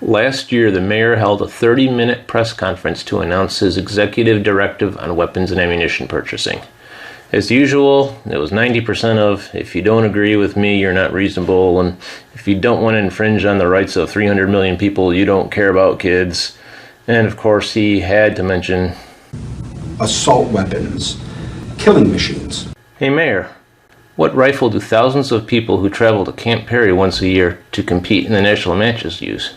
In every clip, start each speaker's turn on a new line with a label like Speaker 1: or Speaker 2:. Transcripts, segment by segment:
Speaker 1: Last year, the mayor held a 30-minute press conference to announce his executive directive on weapons and ammunition purchasing. As usual, it was 90% of, if you don't agree with me, you're not reasonable, and if you don't want to infringe on the rights of 300 million people, you don't care about kids. And of course, he had to mention
Speaker 2: assault weapons, killing machines.
Speaker 1: Hey Mayor, what rifle do thousands of people who travel to Camp Perry once a year to compete in the national matches use?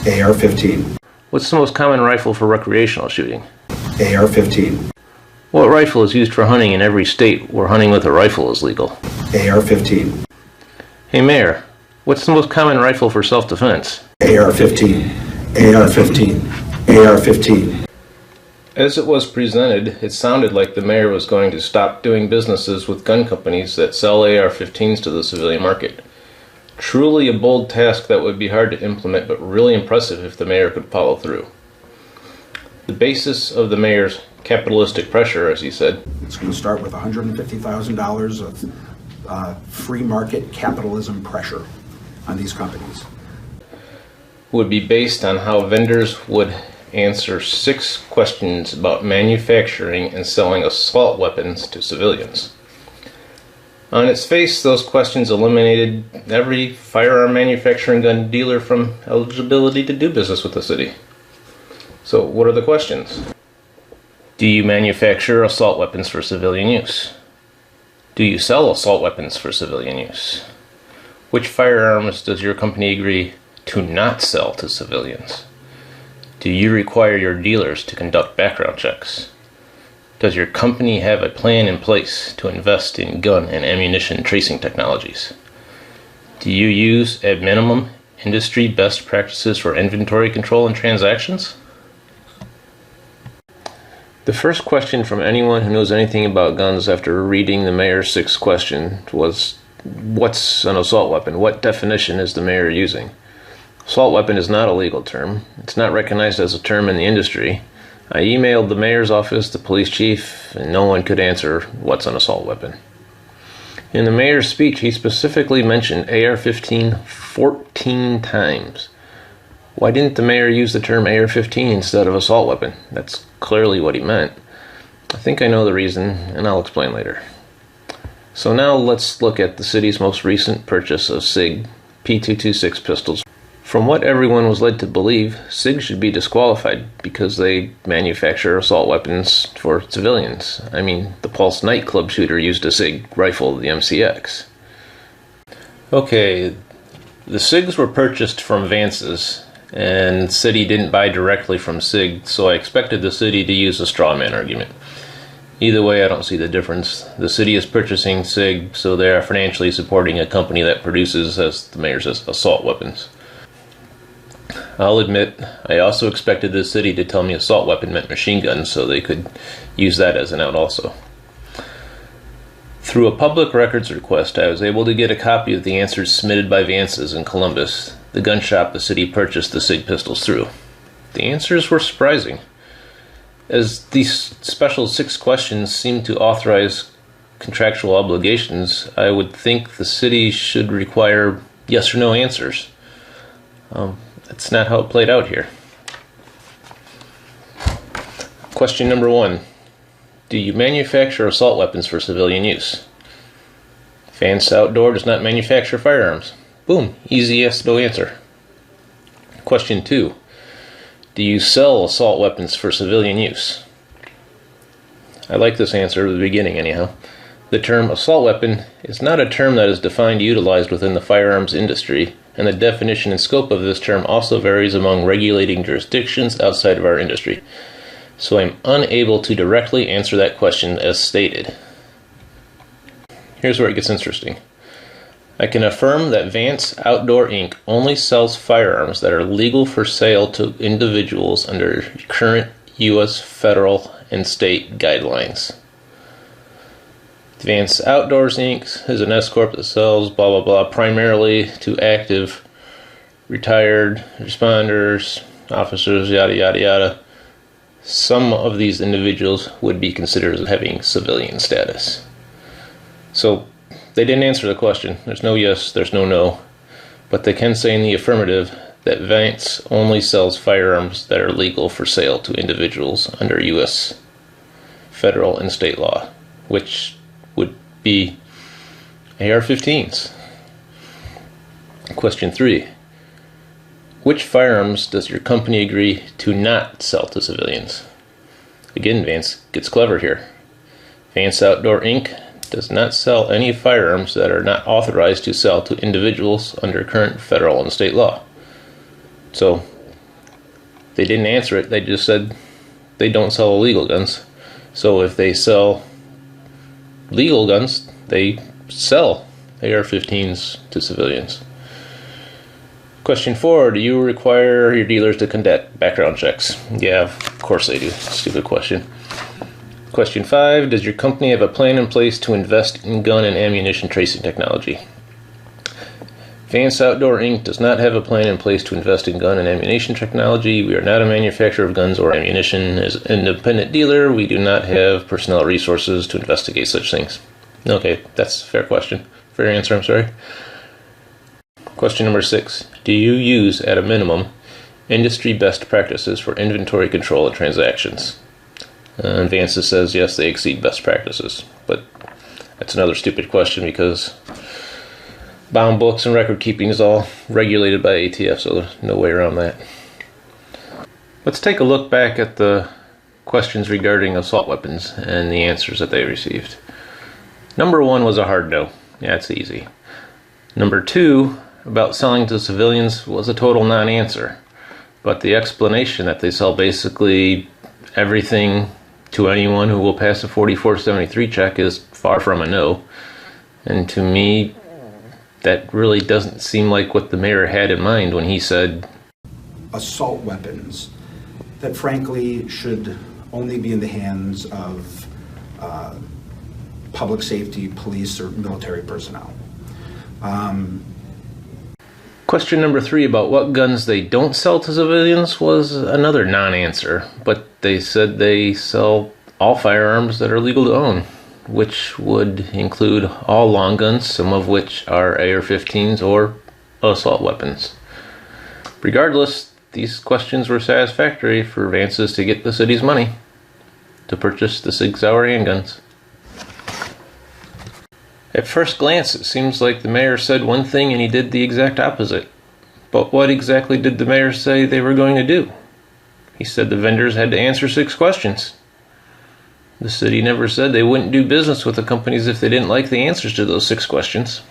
Speaker 2: AR-15.
Speaker 1: What's the most common rifle for recreational shooting?
Speaker 2: AR-15.
Speaker 1: What rifle is used for hunting in every state where hunting with a rifle is legal?
Speaker 2: AR-15.
Speaker 1: Hey Mayor, what's the most common rifle for self-defense?
Speaker 2: AR-15. AR-15. AR-15.
Speaker 1: As it was presented, it sounded like the mayor was going to stop doing businesses with gun companies that sell AR-15s to the civilian market. Truly a bold task that would be hard to implement, but really impressive if the mayor could follow through. The basis of the mayor's capitalistic pressure, as he said,
Speaker 2: it's going to start with $150,000 of free market capitalism pressure on these companies.
Speaker 1: Would be based on how vendors would answer 6 questions about manufacturing and selling assault weapons to civilians. On its face, those questions eliminated every firearm manufacturer and gun dealer from eligibility to do business with the city. So, what are the questions? Do you manufacture assault weapons for civilian use? Do you sell assault weapons for civilian use? Which firearms does your company agree to not sell to civilians? Do you require your dealers to conduct background checks? Does your company have a plan in place to invest in gun and ammunition tracing technologies? Do you use, at minimum, industry best practices for inventory control and transactions? The first question from anyone who knows anything about guns after reading the mayor's 6th question was, what's an assault weapon? What definition is the mayor using? Assault weapon is not a legal term. It's not recognized as a term in the industry. I emailed the mayor's office, the police chief, and no one could answer what's an assault weapon. In the mayor's speech, he specifically mentioned AR-15 14 times. Why didn't the mayor use the term AR-15 instead of assault weapon? That's clearly what he meant. I think I know the reason, and I'll explain later. So now let's look at the city's most recent purchase of SIG P226 pistols. From what everyone was led to believe, SIG should be disqualified because they manufacture assault weapons for civilians. I mean, the Pulse nightclub shooter used a SIG rifle, the MCX. Okay, the SIGs were purchased from Vance's, and the city didn't buy directly from SIG, so I expected the city to use a straw man argument. Either way, I don't see the difference. The city is purchasing SIG, so they are financially supporting a company that produces, as the mayor says, assault weapons. I'll admit, I also expected the city to tell me assault weapon meant machine guns, so they could use that as an out also. Through a public records request, I was able to get a copy of the answers submitted by Vance's in Columbus, the gun shop the city purchased the SIG pistols through. The answers were surprising. As these special 6 questions seem to authorize contractual obligations, I would think the city should require yes or no answers. That's not how it played out here. Question number 1. Do you manufacture assault weapons for civilian use? Vance Outdoor does not manufacture firearms. Boom, easy yes, no answer. Question 2. Do you sell assault weapons for civilian use? I like this answer at the beginning anyhow. The term assault weapon is not a term that is defined and utilized within the firearms industry, and the definition and scope of this term also varies among regulating jurisdictions outside of our industry. So I'm unable to directly answer that question as stated. Here's where it gets interesting. I can affirm that Vance Outdoor Inc. only sells firearms that are legal for sale to individuals under current U.S. federal and state guidelines. Vance Outdoors Inc. is an S-corp that sells blah blah blah primarily to active, retired, responders, officers, yada yada yada. Some of these individuals would be considered as having civilian status. So they didn't answer the question. There's no yes, there's no no. But they can say in the affirmative that Vance only sells firearms that are legal for sale to individuals under U.S. federal and state law, which would be AR-15s. Question 3. Which firearms does your company agree to not sell to civilians? Again, Vance gets clever here. Vance Outdoor Inc. does not sell any firearms that are not authorized to sell to individuals under current federal and state law. So, they didn't answer it, they just said they don't sell illegal guns. So if they sell legal guns, they sell AR-15s to civilians. Question 4, do you require your dealers to conduct background checks? Yeah, of course they do. Stupid question. Question 5, does your company have a plan in place to invest in gun and ammunition tracing technology? Vance Outdoor Inc. does not have a plan in place to invest in gun and ammunition technology. We are not a manufacturer of guns or ammunition. As an independent dealer, we do not have personnel resources to investigate such things. Okay, that's a fair question. Fair answer, I'm sorry. Question number 6. Do you use, at a minimum, industry best practices for inventory control and transactions? And Vance says yes, they exceed best practices. But that's another stupid question because bound books and record keeping is all regulated by ATF, so there's no way around that. Let's take a look back at the questions regarding assault weapons and the answers that they received. Number 1 was a hard no. Yeah, it's easy. Number 2, about selling to civilians, was a total non-answer. But the explanation that they sell basically everything to anyone who will pass a 4473 check is far from a no. And to me, that really doesn't seem like what the mayor had in mind when he said
Speaker 2: assault weapons that frankly should only be in the hands of public safety, police, or military personnel.
Speaker 1: Question number 3 about what guns they don't sell to civilians was another non-answer, but they said they sell all firearms that are legal to own, which would include all long guns, some of which are AR-15s or assault weapons. Regardless, these questions were satisfactory for Vance's to get the city's money to purchase the Sig Sauer handguns. At first glance, it seems like the mayor said one thing and he did the exact opposite. But what exactly did the mayor say they were going to do? He said the vendors had to answer 6 questions. The city never said they wouldn't do business with the companies if they didn't like the answers to those 6 questions.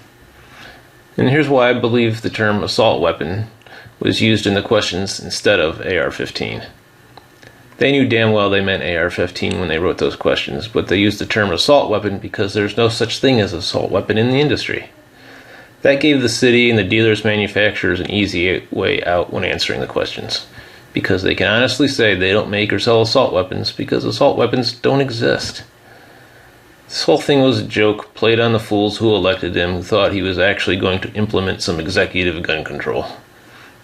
Speaker 1: And here's why I believe the term assault weapon was used in the questions instead of AR-15. They knew damn well they meant AR-15 when they wrote those questions, but they used the term assault weapon because there's no such thing as assault weapon in the industry. That gave the city and the dealers manufacturers an easy way out when answering the questions, because they can honestly say they don't make or sell assault weapons because assault weapons don't exist. This whole thing was a joke played on the fools who elected him, who thought he was actually going to implement some executive gun control.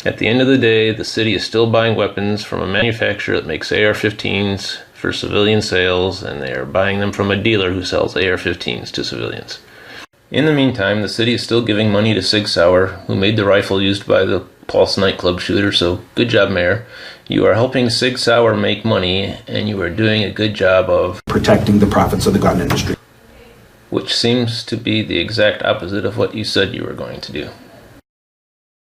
Speaker 1: At the end of the day, the city is still buying weapons from a manufacturer that makes AR-15s for civilian sales, and they are buying them from a dealer who sells AR-15s to civilians. In the meantime, the city is still giving money to Sig Sauer, who made the rifle used by the Pulse nightclub shooter, so good job, Mayor. You are helping Sig Sauer make money, and you are doing a good job of
Speaker 2: protecting the profits of the gun industry.
Speaker 1: Which seems to be the exact opposite of what you said you were going to do.